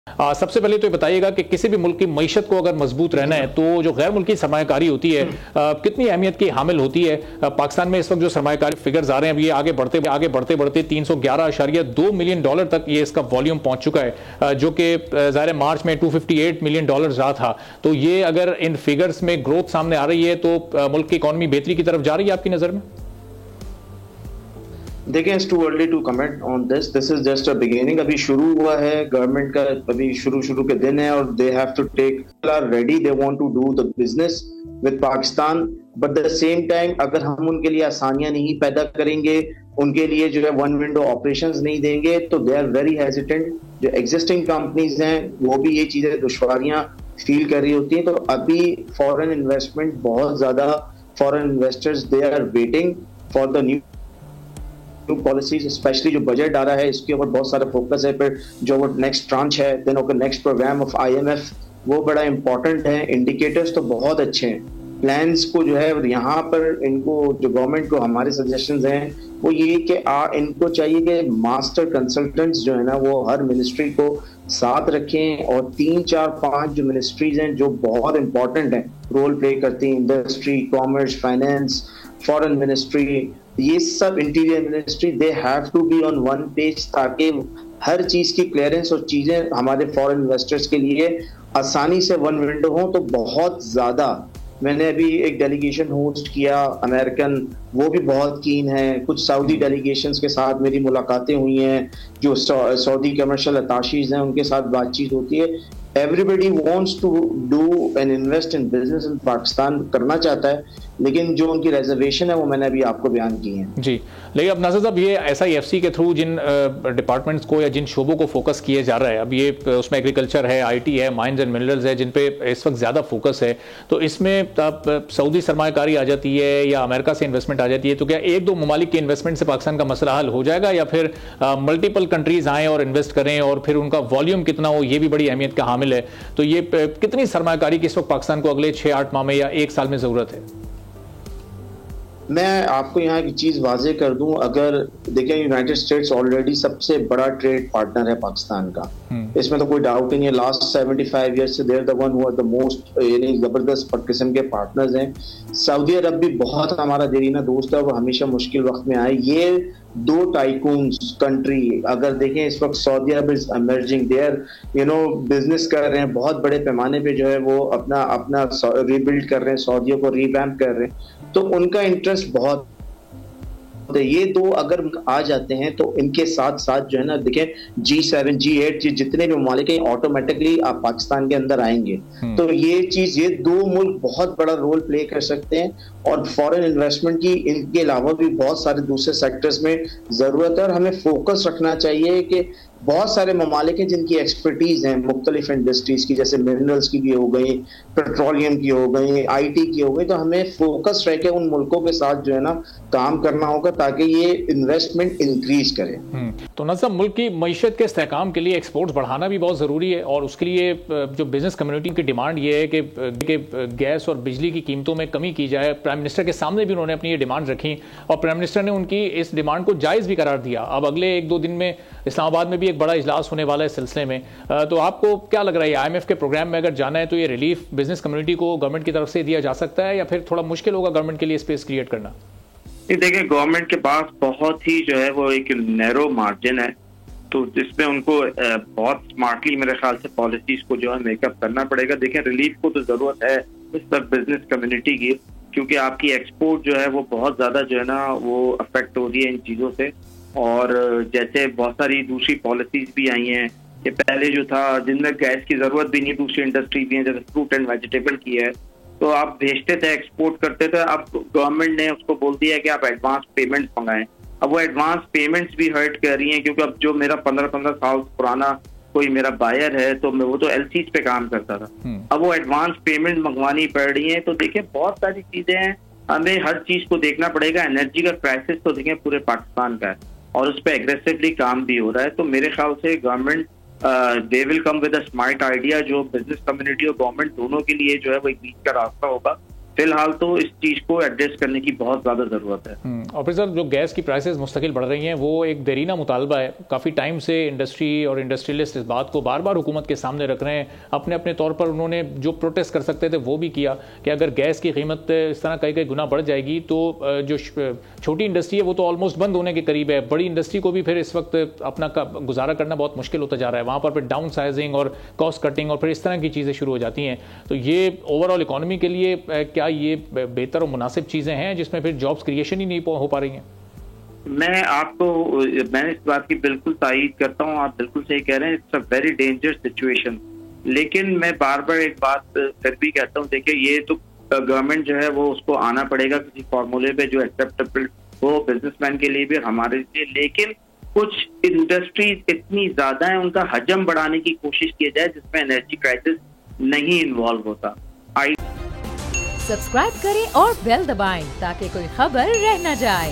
सबसे पहले तो ये बताइएगा कि किसी भी मुल्क की मईशत को अगर मजबूत रहना है तो जो गैर मुल्की सरमायाकारी होती है कितनी अहमियत की हामिल होती है। पाकिस्तान में इस वक्त जो सरमायाकारी फिगर्स आ रहे हैं, अब ये आगे बढ़ते 311.2 मिलियन डॉलर तक ये इसका वॉल्यूम पहुंच चुका है, जो कि ज़ाहिर मार्च में 258 मिलियन डॉलर रहा था। तो ये अगर इन फिगर्स में ग्रोथ सामने आ रही है तो मुल्क की इकॉनमी बेहतरी की तरफ जा रही है आपकी नज़र में? देखिए, it's too early to comment on this is just a beginning. अभी शुरू हुआ है, गवर्नमेंट का अभी शुरू के दिन है और they have to take are ready, they want to do the business with Pakistan, but the same time अगर हम उनके लिए आसानियां नहीं पैदा करेंगे, उनके लिए जो है वन विंडो ऑपरेशंस नहीं देंगे, तो दे आर वेरी हेजिटेंट। जो एग्जिस्टिंग कंपनीज हैं वो भी ये चीजें दुश्वारियां फील कर रही होती हैं। तो अभी फॉरेन इन्वेस्टमेंट बहुत ज्यादा, foreign investors they are waiting for the new policies, especially जो बजट आ रहा है इसके ऊपर बहुत सारा फोकस है। फिर जो वो नेक्स्ट ट्रांच है, then okay next programme of IMF, वो बड़ा इंपॉर्टेंट है। इंडिकेटर्स तो बहुत अच्छे हैं, प्लान्स को जो है यहाँ पर इनको जो गवर्नमेंट को हमारे सजेशंस हैं वो ये कि इनको चाहिए कि मास्टर कंसल्टेंट्स जो है ना वो हर मिनिस्ट्री को साथ रखें, और 3 4 5 जो मिनिस्ट्रीज हैं जो बहुत इंपॉर्टेंट हैं, रोल प्ले करती हैं, industry, commerce, finance, foreign ministry, ये सब interior ministry, they have to be on one page, ताकि हर चीज की क्लियरेंस और चीजें हमारे फॉरेन इन्वेस्टर्स के लिए आसानी से वन विंडो हो। तो बहुत ज्यादा, मैंने अभी एक डेलीगेशन होस्ट किया अमेरिकन, वो भी बहुत कीन है। कुछ सऊदी डेलीगेशंस के साथ मेरी मुलाकातें हुई हैं, जो सऊदी कमर्शियल अताशीज हैं उनके साथ बातचीत होती है। Everybody wants to do and invest in business in Pakistan, करना चाहता है, लेकिन जो उनकी रिजर्वेशन है वो मैंने अभी आपको बयान की है। जी, लेकिन अब नाज़र साहब, ये SIFC के थ्रू जिन डिपार्टमेंट्स को या जिन शोबों को फोकस किए जा रहा है, अब ये उसमें एग्रीकल्चर है, IT है, माइंस एंड मिनरल्स है, जिन पे इस वक्त ज़्यादा फोकस है, तो इसमें सऊदी सरमायाकारी आ जाती है या अमेरिका से इन्वेस्टमेंट आ जाती है, तो क्या एक दो ममालिक के इन्वेस्टमेंट से पाकिस्तान का मसला हल हो जाएगा, या फिर मल्टीपल कंट्रीज आएँ और इन्वेस्ट करें और फिर उनका वॉल्यूम कितना हो ये भी बड़ी अहमियत का हामिल है। तो ये कितनी सरमायाकारी की इस वक्त पाकिस्तान को अगले 6-8 माह में या 1 साल में ज़रूरत है? मैं आपको यहाँ की चीज वाजे कर दूं, अगर देखें यूनाइटेड स्टेट्स ऑलरेडी सबसे बड़ा ट्रेड पार्टनर है पाकिस्तान का, इसमें तो कोई डाउट ही नहीं है। लास्ट 75 ईयर्स से they're the one who are the most, यानी जबरदस्त किस्म के पार्टनर्स हैं। सऊदी अरब भी बहुत हमारा देरीना दोस्त है, वो हमेशा मुश्किल वक्त में आए। ये दो टाइकून्स कंट्री अगर देखें इस वक्त, Saudi Arab is emerging, their business कर रहे हैं बहुत बड़े पैमाने पे, जो है वो अपना रीबिल्ड कर रहे हैं, सऊदियों को रिवैम्प कर रहे हैं, तो उनका इंटरेस्ट बहुत। ये दो अगर आ जाते हैं तो इनके साथ साथ जो है ना, देखें G7 G8 जितने भी ममालिक हैं ऑटोमेटिकली आप पाकिस्तान के अंदर आएंगे। तो ये चीज, ये दो मुल्क बहुत बड़ा रोल प्ले कर सकते हैं, और फॉरेन इन्वेस्टमेंट की इनके अलावा भी बहुत सारे दूसरे सेक्टर्स में जरूरत है। और हमें फोकस रखना चाहिए कि बहुत सारे ममालिक हैं जिनकी एक्सपर्टीज हैं मुख्तलिफ इंडस्ट्रीज की, जैसे मिनरल्स की भी हो गई, पेट्रोलियम की हो गई, IT की हो गई, तो हमें फोकस रह के उन मुल्कों के साथ जो है ना काम करना होगा ताकि ये इन्वेस्टमेंट इंक्रीज करे। तो नज़र, मुल्क की मईशत के इस्तेहकाम के लिए एक्सपोर्ट्स बढ़ाना भी बहुत ज़रूरी है, और उसके लिए जो बिजनेस कम्युनिटी की डिमांड ये है कि गैस और बिजली की कीमतों में कमी की जाए। प्राइम मिनिस्टर के सामने भी उन्होंने अपनी ये डिमांड रखी और प्राइम मिनिस्टर ने उनकी इस डिमांड को जायज़ भी करार दिया। अब अगले 1-2 दिन में इस्लामाबाद में भी एक बड़ा इजलास होने वाला है इस सिलसिले में, तो आपको क्या लग रहा है, IMF के प्रोग्राम में अगर जाना है तो ये रिलीफ बिजनेस कम्युनिटी को गवर्नमेंट की तरफ से दिया जा सकता है, या फिर थोड़ा मुश्किल होगा गवर्नमेंट के लिए स्पेस क्रिएट करना? देखिए, गवर्नमेंट के पास बहुत ही जो है वो एक नैरो मार्जिन है, तो जिसमें उनको बहुत स्मार्टली मेरे ख्याल से पॉलिसीज को जो है मेकअप करना पड़ेगा। देखें, रिलीफ को तो जरूरत है इस पर बिजनेस कम्युनिटी की, क्योंकि आपकी एक्सपोर्ट जो है वो बहुत ज्यादा जो है ना वो अफेक्ट हो रही है इन चीजों से। और जैसे बहुत सारी दूसरी पॉलिसीज भी आई हैं कि पहले जो था जिनमें गैस की जरूरत भी नहीं, दूसरी इंडस्ट्री भी है जैसे फ्रूट एंड वेजिटेबल की है, तो आप भेजते थे, एक्सपोर्ट करते थे। अब गवर्नमेंट ने उसको बोल दिया कि आप एडवांस पेमेंट्स मंगाएं। अब वो एडवांस पेमेंट्स भी हर्ट कर रही हैं, क्योंकि अब जो मेरा 15 साल पुराना कोई मेरा बायर है तो वो तो LCs पे काम करता था, अब वो एडवांस पेमेंट मंगवानी पड़ रही है। तो देखिए, बहुत सारी चीजें हैं, हमें हर चीज को देखना पड़ेगा। एनर्जी का क्राइसिस तो देखें पूरे पाकिस्तान का है और उस पर एग्रेसिवली काम भी हो रहा है। तो मेरे ख्याल से government they will come with a smart idea, जो बिजनेस कम्युनिटी और गवर्नमेंट दोनों के लिए जो है वो एक बीच का रास्ता होगा। फिलहाल तो इस चीज को एड्रेस करने की बहुत ज्यादा जरूरत है। और फिर सर जो गैस की प्राइसेस मुस्तकिल बढ़ रही हैं वो एक देरीना मुतालबा है। काफ़ी टाइम से इंडस्ट्री और इंडस्ट्रियलिस्ट इस बात को बार बार हुकूमत के सामने रख रहे हैं। अपने अपने तौर पर उन्होंने जो प्रोटेस्ट कर सकते थे वो भी किया कि अगर गैस की कीमत इस तरह कई गुना बढ़ जाएगी तो जो छोटी इंडस्ट्री है वो तो ऑलमोस्ट बंद होने के करीब है। बड़ी इंडस्ट्री को भी फिर इस वक्त अपना गुजारा करना बहुत मुश्किल होता जा रहा है। वहाँ पर फिर डाउन साइजिंग और कॉस्ट कटिंग और फिर इस तरह की चीज़ें शुरू हो जाती हैं। तो ये ओवरऑल इकॉनमी के लिए क्या ये बेहतर और मुनासिब चीजें हैं जिसमें फिर जॉब्स क्रिएशन ही नहीं हो पा रही हैं? मैं इस बात की बिल्कुल तायीद करता हूँ, आप बिल्कुल सही कह रहे हैं, it's a very dangerous situation. लेकिन मैं बार बार एक बात फिर भी कहता हूँ, देखिए ये तो गवर्नमेंट जो है वो उसको आना पड़ेगा किसी फॉर्मूले पे जो एक्सेप्टेबल हो बिजनेसमैन के लिए भी हमारे लिए। लेकिन कुछ इंडस्ट्रीज इतनी ज्यादा है, उनका हजम बढ़ाने की कोशिश की जाए जिसमें एनर्जी क्राइसिस नहीं इन्वॉल्व होता। सब्सक्राइब करें और बेल दबाएं ताकि कोई खबर रह न जाए।